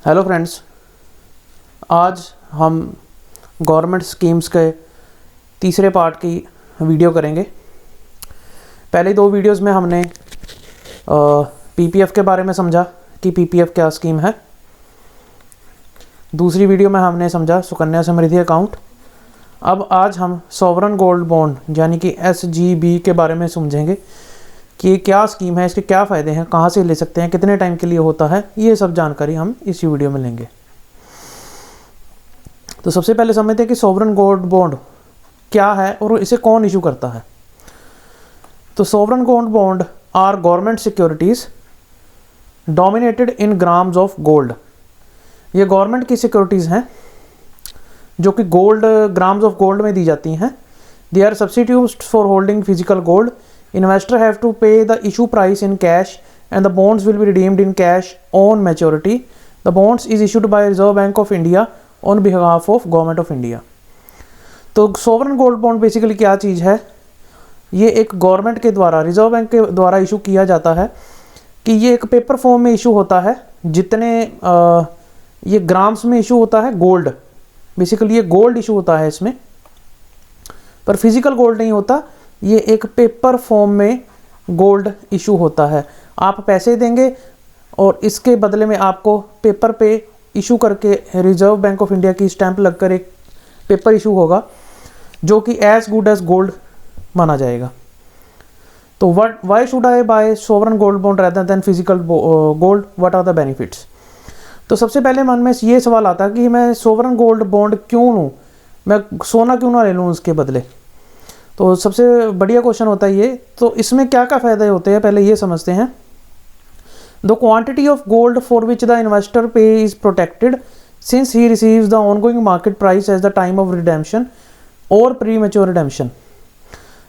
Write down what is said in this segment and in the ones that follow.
Hello friends, आज हम government schemes के तीसरे पार्ट की वीडियो करेंगे। पहले दो वीडियोस में हमने पीपीएफ के बारे में समझा कि पीपीएफ क्या स्कीम है। दूसरी वीडियो में हमने समझा सुकन्या समृद्धि अकाउंट। अब आज हम सॉवरन गोल्ड बॉन्ड यानी कि एसजीबी के बारे में समझेंगे कि ये क्या स्कीम है, इसके क्या फ़ायदे हैं, कहाँ से ले सकते हैं, कितने टाइम के लिए होता है, ये सब जानकारी हम इसी वीडियो में लेंगे। तो सबसे पहले समझते हैं कि सॉवरन गोल्ड बॉन्ड क्या है और इसे कौन इशू करता है। तो sovereign gold bond are government securities dominated in grams of gold. ये गवर्नमेंट की सिक्योरिटीज़ हैं जो कि गोल्ड ग्राम्स ऑफ गोल्ड में दी जाती हैं। They are substitutes for holding physical gold. Investor have to pay the issue price in cash and the bonds will be redeemed in cash on maturity. The bonds is issued by Reserve Bank of India on behalf of Government of India. तो sovereign gold bond basically क्या चीज़ है, ये एक government के द्वारा, reserve bank के द्वारा issue किया जाता है कि ये एक पेपर फॉर्म में इशू होता है। जितने ये ग्राम्स में इशू होता है गोल्ड, बेसिकली ये गोल्ड इशू होता है इसमें, पर फिजिकल गोल्ड नहीं होता। ये एक पेपर फॉर्म में गोल्ड इशू होता है। आप पैसे देंगे और इसके बदले में आपको पेपर पे इशू करके रिजर्व बैंक ऑफ इंडिया की स्टैंप लगकर एक पेपर इशू होगा जो कि एज गुड एज गोल्ड माना जाएगा। तो why should I buy sovereign gold bond rather than physical gold, what are the benefits. तो सबसे पहले मन में ये सवाल आता है कि मैं सोवरन गोल्ड बॉन्ड क्यों लूँ, मैं सोना क्यों ना ले लूँ उसके बदले। तो सबसे बढ़िया क्वेश्चन होता है ये। तो इसमें क्या क्या फ़ायदे होते हैं, पहले ये समझते हैं। The quantity of gold for which the investor pay is protected since he receives the ongoing market price as the time of redemption or premature redemption.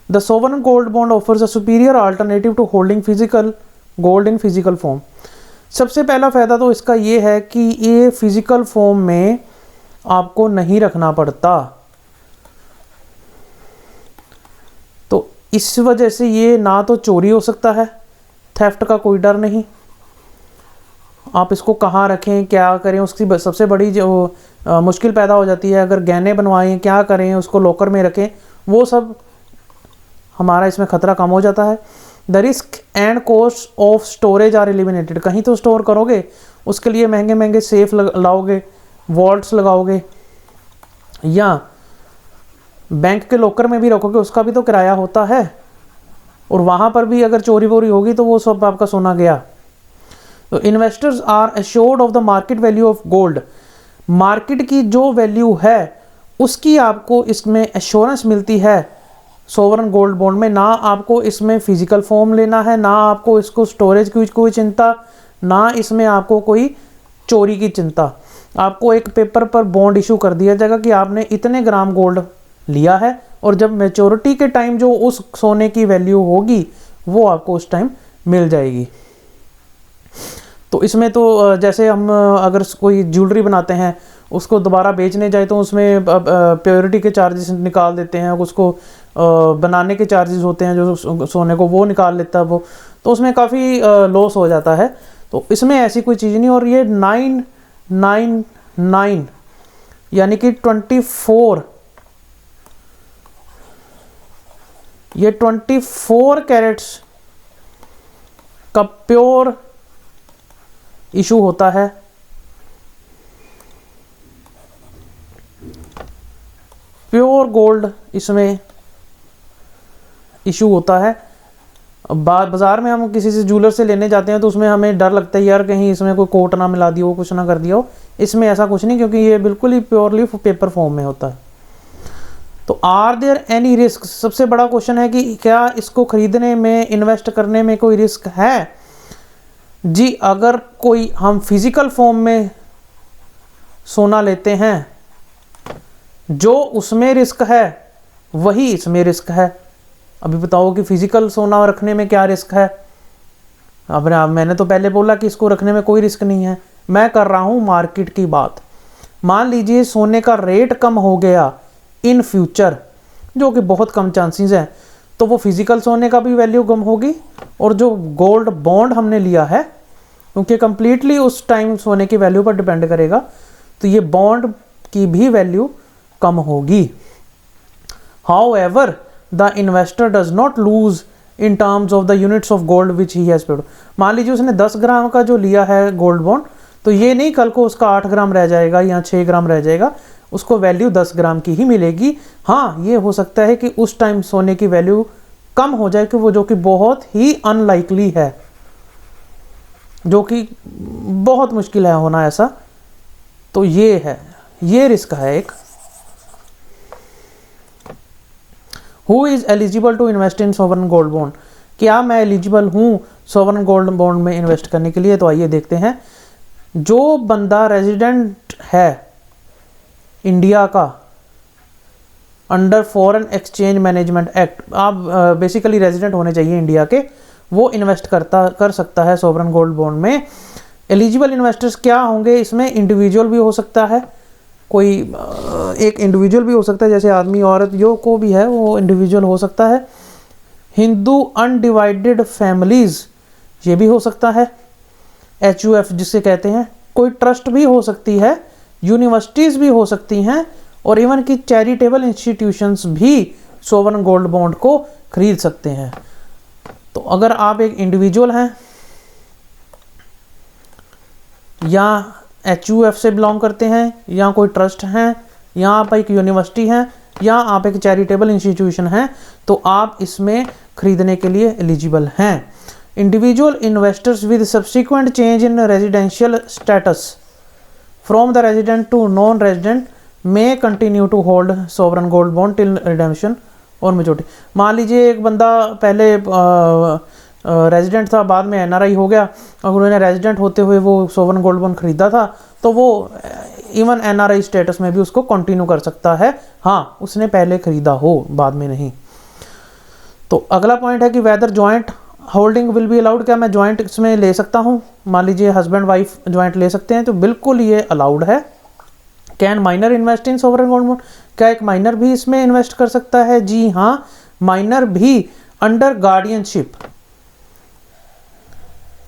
The sovereign gold bond offers a superior alternative to holding physical gold in physical form. सबसे पहला फ़ायदा तो इसका ये है कि ये physical form में आपको नहीं रखना पड़ता। इस वजह से ये ना तो चोरी हो सकता है, थेफ्ट का कोई डर नहीं। आप इसको कहाँ रखें, क्या करें, उसकी सबसे बड़ी जो मुश्किल पैदा हो जाती है। अगर गहने बनवाएं, क्या करें, उसको लॉकर में रखें, वो सब हमारा इसमें ख़तरा कम हो जाता है। The risk and cost of storage are eliminated. कहीं तो स्टोर करोगे, उसके लिए महंगे महंगे सेफ लाओगे, वॉल्ट्स लगाओगे, या बैंक के लॉकर में भी रखोगे, उसका भी तो किराया होता है, और वहाँ पर भी अगर चोरी वोरी होगी तो वो सब आपका सोना गया। तो investors are assured of the market value of gold. Market की जो वैल्यू है उसकी आपको इसमें एश्योरेंस मिलती है सोवरन गोल्ड बॉन्ड में। ना आपको इसमें फिजिकल फॉर्म लेना है, ना आपको इसको स्टोरेज की कोई चिंता, ना इसमें आपको कोई चोरी की चिंता। आपको एक पेपर पर बॉन्ड इशू कर दिया जाएगा कि आपने इतने ग्राम गोल्ड लिया है, और जब मैच्योरिटी के टाइम जो उस सोने की वैल्यू होगी वो आपको उस टाइम मिल जाएगी। तो इसमें तो जैसे हम अगर कोई ज्वेलरी बनाते हैं, उसको दोबारा बेचने जाए तो उसमें प्योरिटी के चार्जेस निकाल देते हैं, उसको बनाने के चार्जेस होते हैं जो सोने को, वो निकाल लेता है वो, तो उसमें काफ़ी लॉस हो जाता है। तो इसमें ऐसी कोई चीज़ नहीं। और ये 999 यानी कि 24 कैरेट्स का प्योर इशू होता है। प्योर गोल्ड इसमें इशू होता है। बाज़ार में हम किसी से ज्वेलर से लेने जाते हैं तो उसमें हमें डर लगता है यार कहीं इसमें कोई कोट ना मिला दिया हो, कुछ ना कर दिया हो। इसमें ऐसा कुछ नहीं, क्योंकि ये बिल्कुल ही प्योरली पेपर फॉर्म में होता है। तो आर देयर एनी रिस्क, सबसे बड़ा क्वेश्चन है कि क्या इसको खरीदने में, इन्वेस्ट करने में कोई रिस्क है। जी, अगर कोई हम फिजिकल फॉर्म में सोना लेते हैं, जो उसमें रिस्क है वही इसमें रिस्क है। अभी बताओ कि फिजिकल सोना रखने में क्या रिस्क है। अब मैंने तो पहले बोला कि इसको रखने में कोई रिस्क नहीं है। मैं कर रहा हूँ मार्केट की बात। मान लीजिए सोने का रेट कम हो गया इन फ्यूचर, जो कि बहुत कम चांसेस हैं, तो वो फिजिकल सोने का भी वैल्यू कम होगी, और जो गोल्ड बॉन्ड हमने लिया है क्योंकि कंप्लीटली उस टाइम सोने की वैल्यू पर डिपेंड करेगा, तो ये बॉन्ड की भी वैल्यू कम होगी। However the investor does not lose in terms of the units of gold which he has paid. मान लीजिए उसने 10 ग्राम का जो लिया है गोल्ड बॉन्ड, तो ये नहीं कल को उसका 8 ग्राम रह जाएगा या 6 ग्राम रह जाएगा, उसको वैल्यू 10 ग्राम की ही मिलेगी। हाँ, ये हो सकता है कि उस टाइम सोने की वैल्यू कम हो जाए, कि वो जो कि बहुत ही अनलाइकली है, जो कि बहुत मुश्किल है होना ऐसा। तो ये है, ये रिस्क है एक। Who is eligible to invest in sovereign gold bond? क्या मैं एलिजिबल हूँ सोवरन गोल्ड बॉन्ड में इन्वेस्ट करने के लिए? तो आइए देखते हैं। जो बंदा रेजिडेंट है इंडिया का under foreign exchange management act, आप बेसिकली रेजिडेंट होने चाहिए इंडिया के, वो इन्वेस्ट कर सकता है सोवरन गोल्ड बॉन्ड में। एलिजिबल इन्वेस्टर्स क्या होंगे इसमें? इंडिविजुअल भी हो सकता है, कोई एक इंडिविजुअल भी हो सकता है, जैसे आदमी औरत जो को भी है वो इंडिविजुअल हो सकता है। हिंदू अनडिवाइडेड फैमिलीज, ये भी हो सकता है, HUF जिसे कहते हैं। कोई ट्रस्ट भी हो सकती है, यूनिवर्सिटीज़ भी हो सकती हैं, और इवन कि चैरिटेबल इंस्टीट्यूशंस भी सोवरन गोल्ड बॉन्ड को खरीद सकते हैं। तो अगर आप एक इंडिविजुअल हैं या HUF से बिलोंग करते हैं, या कोई ट्रस्ट हैं, या आप एक यूनिवर्सिटी हैं, या आप एक चैरिटेबल इंस्टीट्यूशन हैं, तो आप इसमें खरीदने के लिए एलिजिबल हैं। Individual investors with subsequent change in residential status from the resident to non resident may continue to hold sovereign gold bond till redemption और मेच्योरिटी। मान लीजिए एक बंदा पहले रेजिडेंट था, बाद में NRI हो गया, और उन्होंने रेजिडेंट होते हुए वो सोवरन गोल्ड बॉन्ड खरीदा था, तो वो इवन NRI स्टेटस में भी उसको कंटिन्यू कर सकता है। हाँ, उसने पहले खरीदा हो, बाद में नहीं। तो अगला पॉइंट है कि whether joint holding will be allowed. क्या मैं जॉइंट इसमें ले सकता हूँ? मान लीजिए हस्बैंड वाइफ जॉइंट ले सकते हैं, तो बिल्कुल ये अलाउड है। Can minor invest in sovereign gold bond? क्या एक माइनर भी इसमें इन्वेस्ट कर सकता है? जी हाँ, माइनर भी अंडर गार्डियनशिप,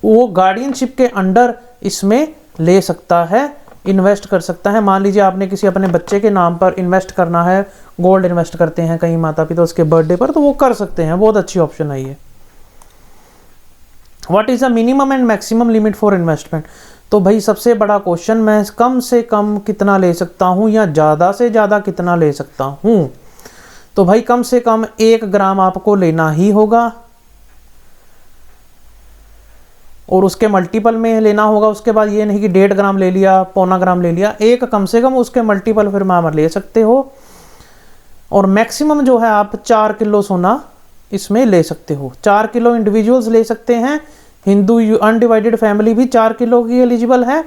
वो गार्डियनशिप के अंडर इसमें ले सकता है, इन्वेस्ट कर सकता है। मान लीजिए आपने किसी अपने बच्चे के नाम पर इन्वेस्ट करना है, गोल्ड इन्वेस्ट करते हैं कई माता पिता उसके बर्थडे पर, तो वो कर सकते हैं, बहुत अच्छी ऑप्शन है ये। What is the minimum and maximum limit for investment? तो भाई सबसे बड़ा क्वेश्चन, मैं कम से कम कितना ले सकता हूँ या ज़्यादा से ज़्यादा कितना ले सकता हूँ? तो भाई कम से कम 1 ग्राम आपको लेना ही होगा, और उसके मल्टीपल में लेना होगा। उसके बाद ये नहीं कि 1.5 ग्राम ले लिया, 1.25 ग्राम ले लिया, एक कम से कम उसके मल्टीपल फिर आप ले सकते हो। और मैक्सिमम जो है आप 4 किलो सोना इसमें ले सकते हो। 4 किलो इंडिविजुअल्स ले सकते हैं, हिंदू अनडिवाइडेड फैमिली भी 4 किलो की एलिजिबल है,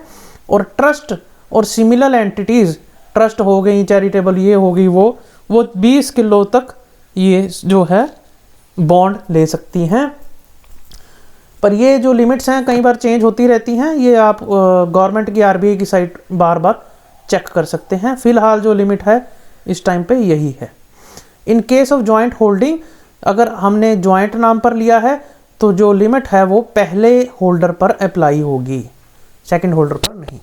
और ट्रस्ट और सिमिलर एंटिटीज़, ट्रस्ट हो गई, चैरिटेबल ये होगी, वो 20 किलो तक ये जो है बॉन्ड ले सकती हैं। पर ये जो लिमिट्स हैं कई बार चेंज होती रहती हैं, ये आप गवर्नमेंट की RBI की साइट बार बार चेक कर सकते हैं। फिलहाल जो लिमिट है इस टाइम पे यही है। In case of joint holding, अगर हमने जॉइंट नाम पर लिया है तो जो लिमिट है वो पहले होल्डर पर अप्लाई होगी, सेकंड होल्डर पर नहीं।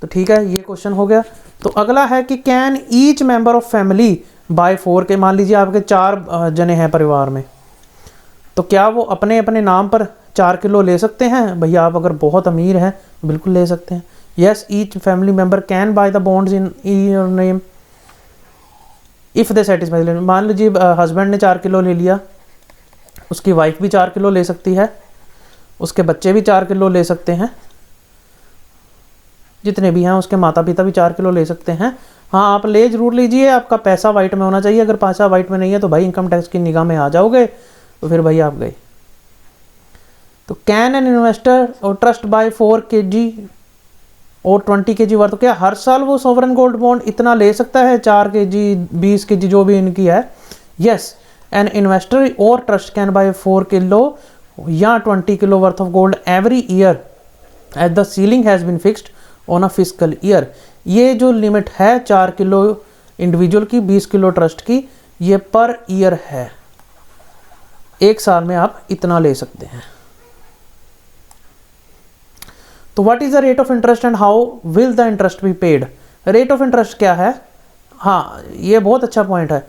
तो ठीक है, ये क्वेश्चन हो गया। तो अगला है कि can each member of family buy 4 के, मान लीजिए आपके 4 जने हैं परिवार में, तो क्या वो अपने अपने नाम पर 4 किलो ले सकते हैं? भैया आप अगर बहुत अमीर हैं बिल्कुल ले सकते हैं। Yes, each family member can by the bonds in your name if they satisfy. मान लीजिए हस्बैंड ने 4 किलो ले लिया, उसकी वाइफ भी 4 किलो ले सकती है, उसके बच्चे भी 4 किलो ले सकते हैं, जितने भी हैं उसके माता पिता भी 4 किलो ले सकते हैं। हाँ, आप ले जरूर लीजिए, आपका पैसा वाइट में होना चाहिए। अगर पैसा वाइट में नहीं है तो भाई इनकम टैक्स की निगाह में आ जाओगे, तो फिर भाई आप गए। तो कैन एन इन्वेस्टर और ट्रस्ट बाय 4 kg और 20 kg वर्थ, क्या हर साल वो सोवरन गोल्ड बॉन्ड इतना ले सकता है? 4 kg, 20 kg जो भी इनकी है। यस, एन इन्वेस्टर और ट्रस्ट कैन बाय 4 किलो या 20 kilo worth of gold every year at the ceiling has been fixed on a physical year. ये जो लिमिट है 4 किलो इंडिविजुअल की, 20 किलो ट्रस्ट की, ये पर ईयर है, एक साल में आप इतना ले सकते हैं। तो what is the rate of interest and how will the interest be paid. Rate of interest क्या है, हाँ ये बहुत अच्छा पॉइंट है।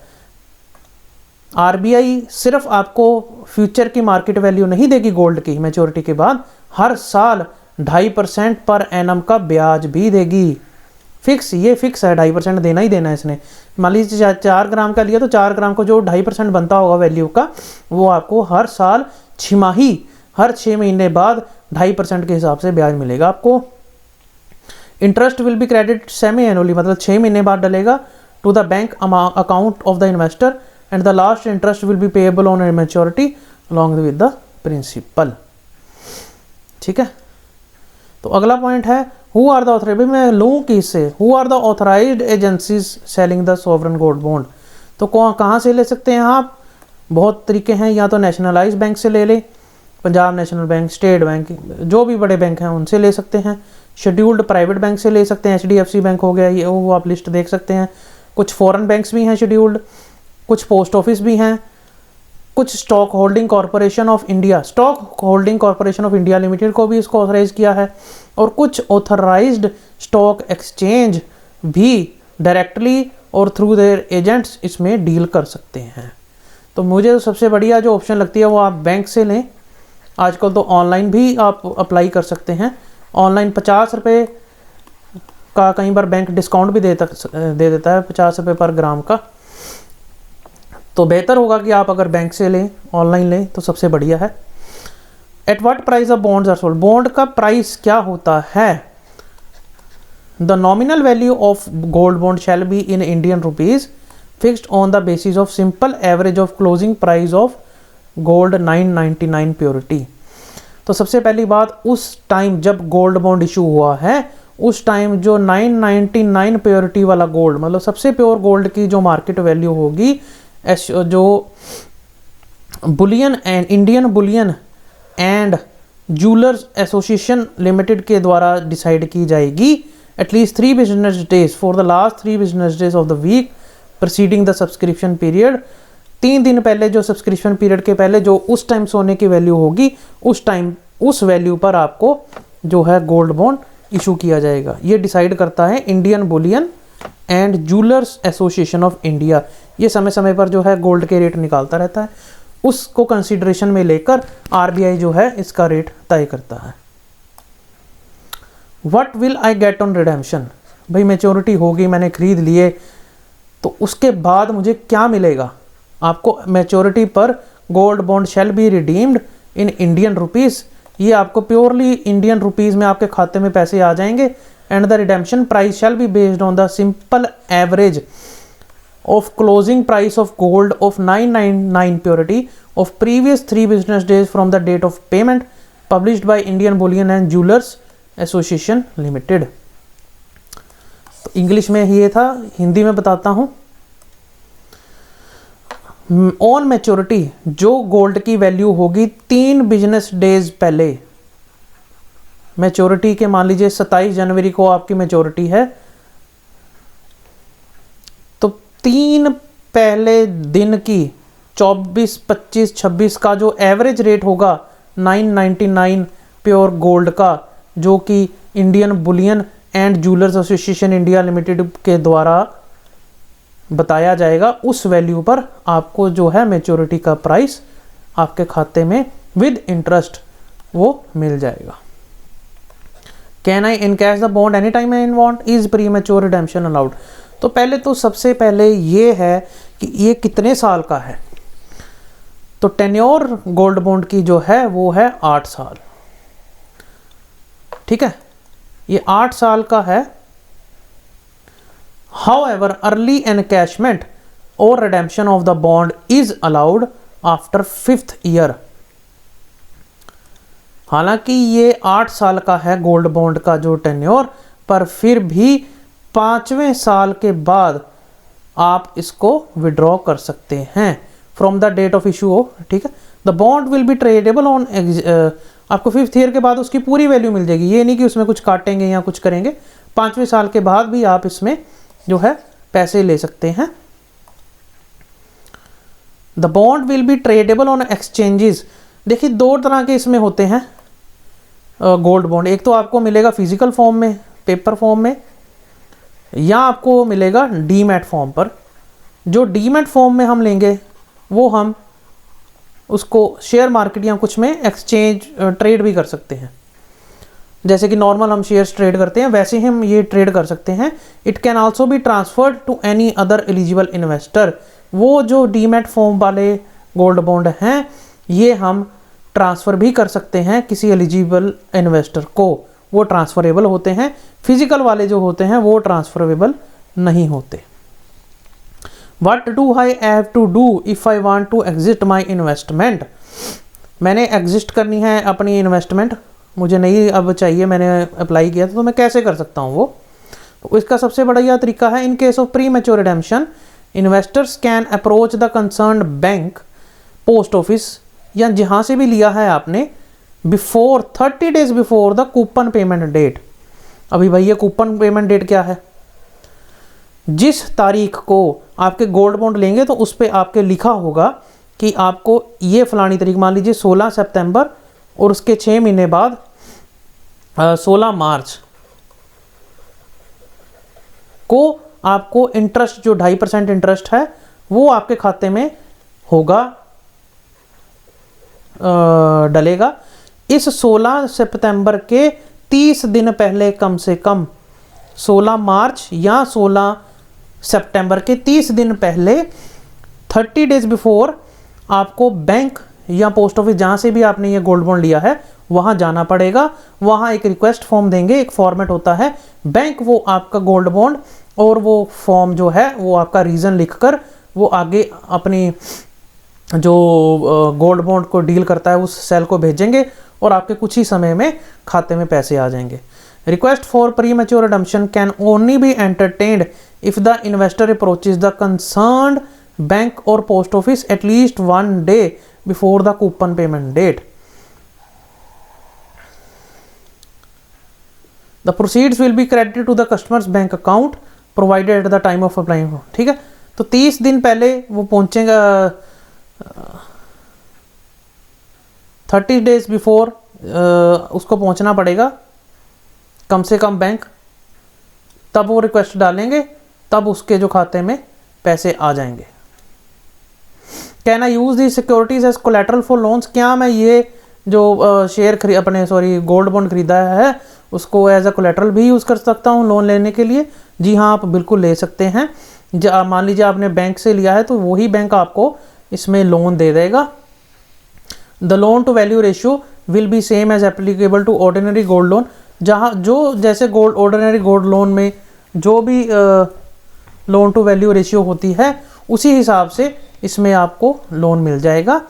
आरबीआई सिर्फ आपको फ्यूचर की मार्केट वैल्यू नहीं देगी गोल्ड की मैच्योरिटी के बाद, हर साल 2.5% पर एनम का ब्याज भी देगी। फिक्स, ये फिक्स है, 2.5% देना ही देना है इसने। मान लीजिए 4 ग्राम का लिया तो 4 ग्राम को जो 2.5% बनता होगा वैल्यू का, वो आपको हर साल छिमाही, हर 6 महीने बाद 2.5% के हिसाब से ब्याज मिलेगा आपको। Interest will be credit semi annually, मतलब 6 महीने बाद डलेगा to the bank account of the investor and the last interest will be payable on maturity along with the principal. ठीक है, तो अगला पॉइंट है हु आर द ऑथराइज, भाई मैं लूँ किससे, who are the authorised agencies selling the sovereign gold bond. तो कहाँ से ले सकते हैं आप, बहुत तरीके हैं, या तो नेशनलाइज बैंक से ले लें, Punjab national bank, state bank, जो भी बड़े बैंक हैं उनसे ले सकते हैं। शेड्यूल्ड प्राइवेट बैंक से ले सकते हैं, HDFC बैंक हो गया, ये वो आप लिस्ट देख सकते हैं। कुछ फॉरेन बैंक्स भी हैं शेड्यूल्ड, कुछ पोस्ट ऑफिस भी हैं, कुछ stock holding corporation of India, stock holding corporation of India limited को भी इसको ऑथराइज किया है, और कुछ ऑथराइज्ड स्टॉक एक्सचेंज भी डायरेक्टली और थ्रू देयर एजेंट्स इसमें डील कर सकते हैं। तो मुझे तो सबसे बढ़िया जो ऑप्शन लगती है वो आप बैंक से लें। आजकल तो ऑनलाइन भी आप अप्लाई कर सकते हैं, ऑनलाइन 50 रुपये का कई बार बैंक डिस्काउंट भी दे देता है, 50 रुपये पर ग्राम का। तो बेहतर होगा कि आप अगर बैंक से लें, ऑनलाइन लें तो सबसे बढ़िया है। At what price of bonds are sold, bond का प्राइस क्या होता है। The nominal value of gold bond shall be in Indian rupees fixed on the basis of simple average of closing price of gold 999 purity. तो सबसे पहली बात, उस time जब गोल्ड बॉन्ड इशू हुआ है उस टाइम जो 999 प्योरिटी वाला गोल्ड, मतलब सबसे प्योर गोल्ड की जो मार्केट वैल्यू होगी, जो bullion and Indian bullion and jewellers association limited के द्वारा डिसाइड की जाएगी at least 3 business days for the last 3 business days of the week preceding the subscription period. 3 दिन पहले, जो सब्सक्रिप्शन पीरियड के पहले जो उस टाइम सोने की वैल्यू होगी, उस टाइम उस वैल्यू पर आपको जो है गोल्ड बॉन्ड इशू किया जाएगा। ये डिसाइड करता है Indian bullion and jewellers association of India. ये समय समय पर जो है गोल्ड के रेट निकालता रहता है, उसको कंसीडरेशन में लेकर आरबीआई जो है इसका रेट तय करता है। What will I get on redemption, भाई मैच्योरिटी होगी, मैंने खरीद लिए, तो उसके बाद मुझे क्या मिलेगा। आपको मैच्योरिटी पर gold bond shall be redeemed in Indian rupees, ये आपको प्योरली इंडियन रुपीज़ में आपके खाते में पैसे आ जाएंगे। And the redemption price shall be based on the simple average of closing price of gold of 999 purity of previous 3 business days from the date of payment published by Indian Bullion and Jewelers Association Limited। तो English में ये था, हिंदी में बताता हूँ। On maturity, जो gold की value होगी 3 बिजनेस डेज पहले, मैच्योरिटी के मान लीजिए 27 जनवरी को आपकी मैच्योरिटी है, 3 पहले दिन की 24, 25, 26 का जो एवरेज रेट होगा 999 प्योर गोल्ड का, जो कि Indian bullion and jewellers association India limited के द्वारा बताया जाएगा, उस वैल्यू पर आपको जो है मैच्योरिटी का प्राइस आपके खाते में विद इंटरेस्ट वो मिल जाएगा। Can I encash the bond any time I want, is pre mature redemption allowed. तो पहले तो सबसे पहले ये है कि ये कितने साल का है। तो टेन्योर गोल्ड बॉन्ड की जो है वो है 8 साल। ठीक है, ये 8 साल का है। हाउएवर अर्ली एनकैशमेंट और redemption of the bond is allowed after 5th year. हालांकि ये 8 साल का है गोल्ड बॉन्ड का जो टेन्योर, पर फिर भी 5वें साल के बाद आप इसको विड्रॉ कर सकते हैं from the date of issue हो। ठीक है, the bond will be tradable on, आपको 5th ईयर के बाद उसकी पूरी वैल्यू मिल जाएगी, ये नहीं कि उसमें कुछ काटेंगे या कुछ करेंगे। 5वें साल के बाद भी आप इसमें जो है पैसे ले सकते हैं। The bond will be tradable on exchanges. देखिए 2 तरह के इसमें होते हैं, गोल्ड बॉन्ड, एक तो आपको मिलेगा फिजिकल फॉर्म में, पेपर फॉर्म में, या आपको मिलेगा डीमैट फॉर्म पर। जो डीमैट फॉर्म में हम लेंगे वो हम उसको शेयर मार्केट या कुछ में एक्सचेंज ट्रेड भी कर सकते हैं। जैसे कि नॉर्मल हम शेयर्स ट्रेड करते हैं वैसे ही हम ये ट्रेड कर सकते हैं। It can also be transferred to any other eligible investor. वो जो डीमैट फॉर्म वाले गोल्ड बॉन्ड हैं ये हम ट्रांसफ़र भी कर सकते हैं किसी एलिजिबल इन्वेस्टर को, वो ट्रांसफरेबल होते हैं। फिजिकल वाले जो होते हैं वो ट्रांसफरेबल नहीं होते। What do I have to do if I want to exit my investment? मैंने एग्जिस्ट करनी है अपनी इन्वेस्टमेंट, मुझे नहीं अब चाहिए, मैंने अप्लाई किया था, तो मैं कैसे कर सकता हूँ वो? तो इसका सबसे बड़ा यह तरीका है, in case of premature redemption investors can approach the concerned bank, post office या जहाँ से भी लिया है आपने, before 30 days before the coupon payment date. अभी भाई ये कूपन पेमेंट डेट क्या है? जिस तारीख को आपके गोल्ड बॉन्ड लेंगे तो उस पर आपके लिखा होगा कि आपको ये फलानी तारीख, मान लीजिए 16 सितंबर और उसके 6 महीने बाद 16 मार्च को आपको इंटरेस्ट जो 2.5% इंटरेस्ट है वो आपके खाते में होगा, डलेगा। इस 16 सितंबर के 30 दिन पहले, कम से कम 16 मार्च या 16 सितंबर के 30 दिन पहले 30 डेज बिफोर आपको बैंक या पोस्ट ऑफिस जहाँ से भी आपने ये गोल्ड बॉन्ड लिया है वहाँ जाना पड़ेगा। वहाँ एक रिक्वेस्ट फॉर्म देंगे, एक फॉर्मेट होता है, बैंक वो आपका गोल्ड बॉन्ड और वो फॉर्म जो है वो आपका रीज़न लिखकर वो आगे अपनी जो गोल्ड बॉन्ड को डील करता है उस सेल को भेजेंगे और आपके कुछ ही समय में खाते में पैसे आ जाएंगे। Request for premature redemption can only be entertained if the investor approaches the concerned bank or post office at least 1 day before the coupon payment date. The proceeds will be credited to the customers bank account provided at the time of applying. ठीक है, तो 30 दिन पहले वो पहुंचेगा, 30 days before उसको पहुंचना पड़ेगा कम से कम बैंक, तब वो रिक्वेस्ट डालेंगे, तब उसके जो खाते में पैसे आ जाएंगे। Can I use the securities as collateral for loans? क्या मैं ये जो शेयर अपने गोल्ड बॉन्ड खरीदा है उसको एज अ कोलेटरल भी यूज़ कर सकता हूँ लोन लेने के लिए? जी हाँ, आप बिल्कुल ले सकते हैं। मान लीजिए आपने बैंक से लिया है तो वही बैंक आपको इसमें लोन दे देगा। The loan to value ratio will be same as applicable to ordinary gold loan. जहाँ जो जैसे ऑर्डिनरी गोल्ड लोन में जो भी लोन टू वैल्यू रेशियो होती है उसी हिसाब से इसमें आपको लोन मिल जाएगा।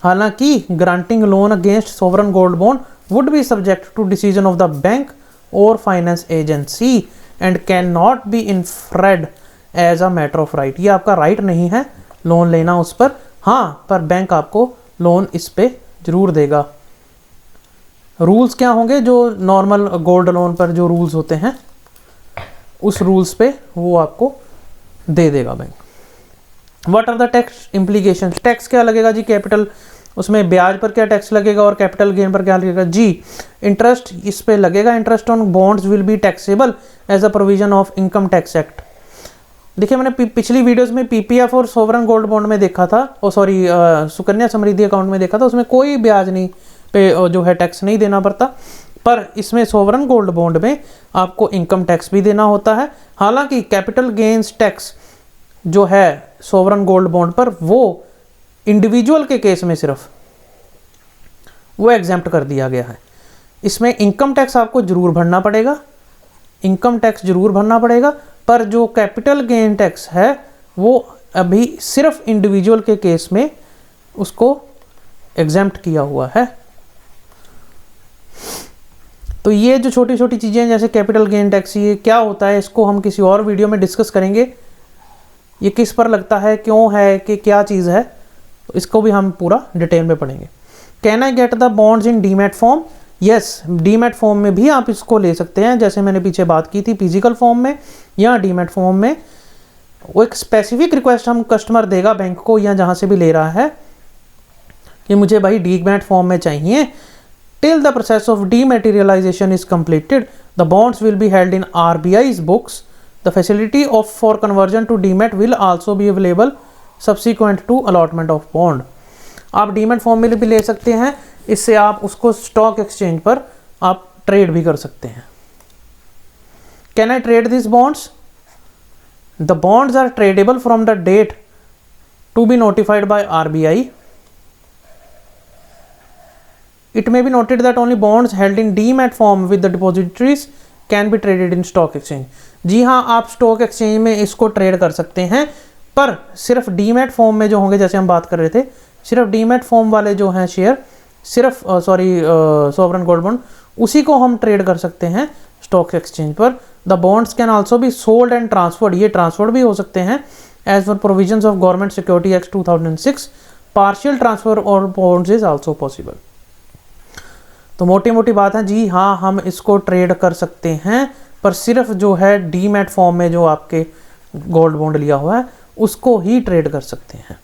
हालांकि granting loan against sovereign gold bond would be subject to decision of the bank or finance agency and can not be inferred as a matter of right. ये आपका राइट नहीं है लोन लेना उस पर, हाँ, पर बैंक आपको लोन इस पे जरूर देगा। रूल्स क्या होंगे? जो नॉर्मल गोल्ड लोन पर जो रूल्स होते हैं उस रूल्स पे वो आपको दे देगा bank. What are the tax implications? Tax क्या लगेगा जी? कैपिटल, उसमें ब्याज पर क्या टैक्स लगेगा और कैपिटल गेन पर क्या लगेगा जी? इंटरेस्ट इस पे लगेगा। Interest on bonds will be taxable as a provision of income tax act. देखिए, मैंने पिछली वीडियोस में पीपीएफ और सोवरन गोल्ड बॉन्ड में देखा था, सुकन्या समृद्धि अकाउंट में देखा था, उसमें कोई ब्याज नहीं पे जो है टैक्स नहीं देना पड़ता। पर इसमें सोवरन गोल्ड बॉन्ड में आपको इनकम टैक्स भी देना होता है। हालांकि कैपिटल गेन्स टैक्स जो है सोवरन गोल्ड बॉन्ड पर वो इंडिविजुअल के केस में सिर्फ वो एग्जेम्प्ट कर दिया गया है। इसमें इनकम टैक्स आपको जरूर भरना पड़ेगा, इनकम टैक्स जरूर भरना पड़ेगा, पर जो कैपिटल गेन टैक्स है वो अभी सिर्फ इंडिविजुअल के केस में उसको एग्जेम्प्ट किया हुआ है। तो ये जो छोटी छोटी चीज़ें जैसे कैपिटल गेन टैक्स, ये क्या होता है इसको हम किसी और वीडियो में डिस्कस करेंगे। ये किस पर लगता है, क्यों है, कि क्या चीज़ है, तो इसको भी हम पूरा डिटेल में पढ़ेंगे। Can I get the bonds in demat form? Yes, demat form में भी आप इसको ले सकते हैं, जैसे मैंने पीछे बात की थी, फिजिकल फॉर्म में या डीमैट फॉर्म में। वो एक स्पेसिफिक रिक्वेस्ट हम कस्टमर देगा बैंक को या जहाँ से भी ले रहा है कि मुझे भाई डीमैट फॉर्म में चाहिए, Till the process of dematerialization is completed, the bonds will be held in RBI's books. The facility for conversion to demat will also be available subsequent to allotment of bond. आप demat form में भी ले सकते हैं, इससे आप उसको stock exchange पर आप ट्रेड भी कर सकते हैं. Can I trade this bonds? The bonds are tradable from the date to be notified by RBI. It may be noted that only bonds held in demat form with the depositories can be traded in stock exchange. जी हाँ, आप stock exchange में इसको trade कर सकते हैं, पर सिर्फ demat form में जो होंगे, जैसे हम बात कर रहे थे, सिर्फ डीमैट फॉर्म वाले जो हैं शेयर, सिर्फ सॉवरेन गोल्ड बॉन्ड, उसी को हम ट्रेड कर सकते हैं स्टॉक एक्सचेंज पर. The bonds can also be sold and transferred, ये ट्रांसफर्ड भी हो सकते हैं as per provisions of government security act 2006. Partial transfer और बॉन्ड्स इज आल्सो पॉसिबल. तो मोटी मोटी बात है जी हाँ, हम इसको ट्रेड कर सकते हैं, पर सिर्फ जो है डीमैट फॉर्म में जो आपके गोल्ड बॉन्ड लिया हुआ है उसको ही ट्रेड कर सकते हैं.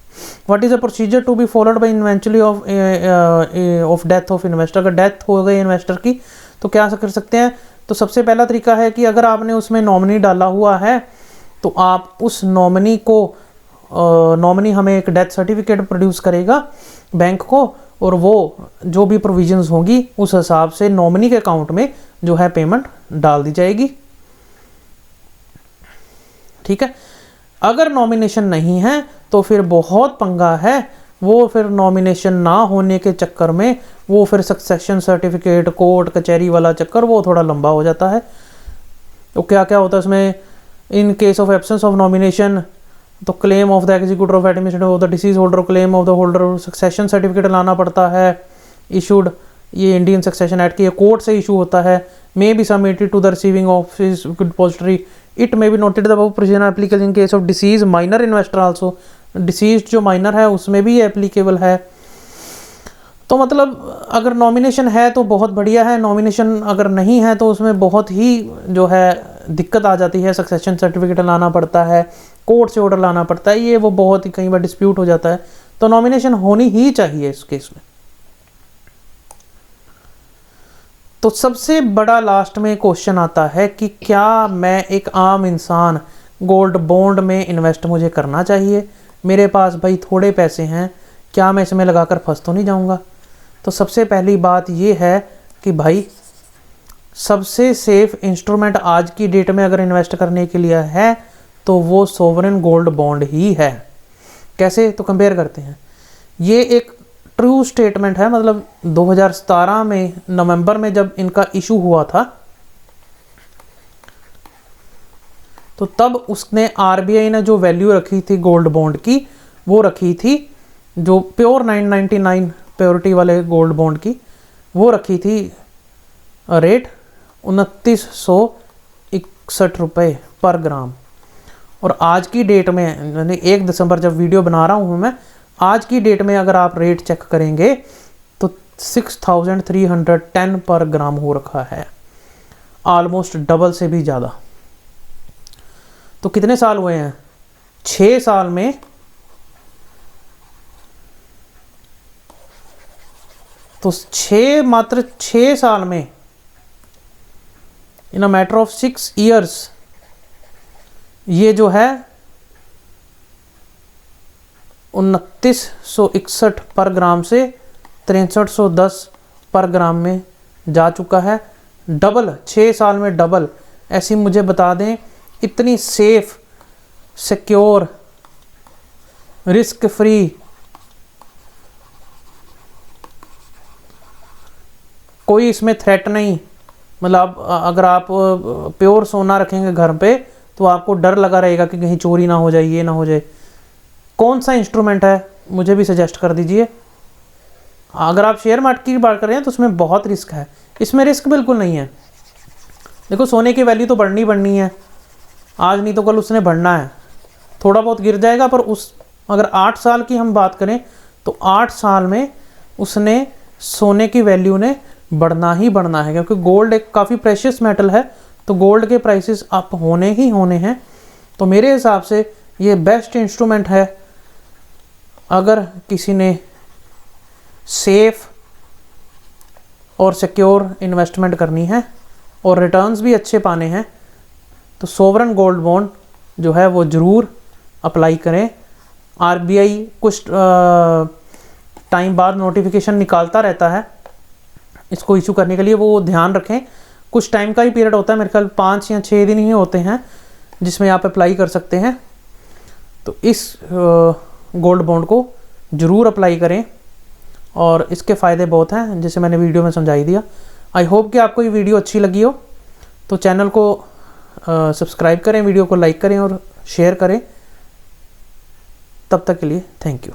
What is the procedure to be followed by eventually of death of investor? अगर डेथ हो गई इन्वेस्टर की तो क्या कर सकते हैं? तो सबसे पहला तरीका है कि अगर आपने उसमें नॉमिनी डाला हुआ है तो आप उस नॉमिनी को, नॉमिनी हमें एक डेथ सर्टिफिकेट प्रोड्यूस करेगा बैंक को, और वो जो भी प्रोविजंस होंगी उस हिसाब से नॉमिनी के अकाउंट में जो है पेमेंट डाल दी जाएगी. ठीक है. अगर नॉमिनेशन नहीं है तो फिर बहुत पंगा है, वो फिर नॉमिनेशन ना होने के चक्कर में वो फिर सक्सेशन सर्टिफिकेट, कोर्ट कचहरी वाला चक्कर वो थोड़ा लंबा हो जाता है. तो क्या क्या होता है इसमें? In case of absence of nomination, तो claim of the executor of administrator of the deceased holder, claim of the holder, succession certificate लाना पड़ता है इशूड, ये इंडियन सक्सेशन एक्ट की कोर्ट से इशू होता है. May be submitted to the receiving office depository. It may be noted the above provision applicable in case of deceased minor investor also. Deceased जो minor है उसमें भी ये एप्लीकेबल है. तो मतलब अगर नॉमिनेशन है तो बहुत बढ़िया है, नॉमिनेशन अगर नहीं है तो उसमें बहुत ही जो है दिक्कत आ जाती है. सक्सेशन सर्टिफिकेट लाना पड़ता है, कोर्ट से ऑर्डर लाना पड़ता है, ये वो बहुत ही कई बार डिस्प्यूट हो जाता है. तो नॉमिनेशन होनी ही चाहिए इस केस में. तो सबसे बड़ा लास्ट में क्वेश्चन आता है कि क्या मैं एक आम इंसान गोल्ड बॉन्ड में इन्वेस्ट मुझे करना चाहिए? मेरे पास भाई थोड़े पैसे हैं, क्या मैं इसमें लगाकर फंस तो नहीं जाऊंगा? तो सबसे पहली बात ये है कि भाई सबसे सेफ इंस्ट्रूमेंट आज की डेट में अगर इन्वेस्ट करने के लिए है तो वो सोवरेन गोल्ड बॉन्ड ही है. कैसे? तो कंपेयर करते हैं. ये एक ट्रू स्टेटमेंट है, मतलब 2017 में नवंबर में जब इनका इशू हुआ था तो तब उसने RBI ने जो वैल्यू रखी थी गोल्ड बॉन्ड की, वो रखी थी जो प्योर 999 प्योरिटी वाले गोल्ड बॉन्ड की, वो रखी थी रेट 2961 रुपये पर ग्राम. और आज की डेट में, यानी 1 दिसंबर जब वीडियो बना रहा हूँ मैं, आज की डेट में अगर आप रेट चेक करेंगे तो 6310 पर ग्राम हो रखा है, ऑलमोस्ट डबल से भी ज़्यादा. तो कितने साल हुए हैं? 6 साल में तो मात्र 6 साल में, इन अ मैटर ऑफ 6 ईयर्स, ये जो है 2961 पर ग्राम से 6310 पर ग्राम में जा चुका है. डबल, 6 साल में डबल. ऐसी मुझे बता दें, इतनी सेफ, सिक्योर, रिस्क फ्री, कोई इसमें थ्रेट नहीं. मतलब अगर आप प्योर सोना रखेंगे घर पे तो आपको डर लगा रहेगा कि कहीं चोरी ना हो जाए, ये ना हो जाए. कौन सा इंस्ट्रूमेंट है मुझे भी सजेस्ट कर दीजिए. अगर आप शेयर मार्केट की बात कर रहे हैं तो उसमें बहुत रिस्क है, इसमें रिस्क बिल्कुल नहीं है. देखो सोने की वैल्यू तो बढ़नी है, आज नहीं तो कल उसने बढ़ना है. थोड़ा बहुत गिर जाएगा, पर उस अगर 8 साल की हम बात करें तो 8 साल में उसने सोने की वैल्यू ने बढ़ना ही बढ़ना है, क्योंकि गोल्ड एक काफ़ी प्रेशियस मेटल है, तो गोल्ड के प्राइसेस अप होने ही होने हैं. तो मेरे हिसाब से ये बेस्ट इंस्ट्रूमेंट है अगर किसी ने सेफ और सिक्योर इन्वेस्टमेंट करनी है और रिटर्न्स भी अच्छे पाने हैं तो सोवरन गोल्ड बॉन्ड जो है वो ज़रूर अप्लाई करें। आरबीआई कुछ टाइम बाद नोटिफिकेशन निकालता रहता है इसको इशू करने के लिए, वो ध्यान रखें। कुछ टाइम का ही पीरियड होता है, मेरे ख्याल 5 या 6 दिन ही होते हैं जिसमें आप अप्लाई कर सकते हैं। तो इस गोल्ड बॉन्ड को ज़रूर अप्लाई करें और इसके फ़ायदे बहुत हैं जैसे मैंने वीडियो में समझाई दिया। आई होप कि आपको ये वीडियो अच्छी लगी हो, तो चैनल को सब्सक्राइब करें, वीडियो को लाइक करें और शेयर करें। तब तक के लिए थैंक यू।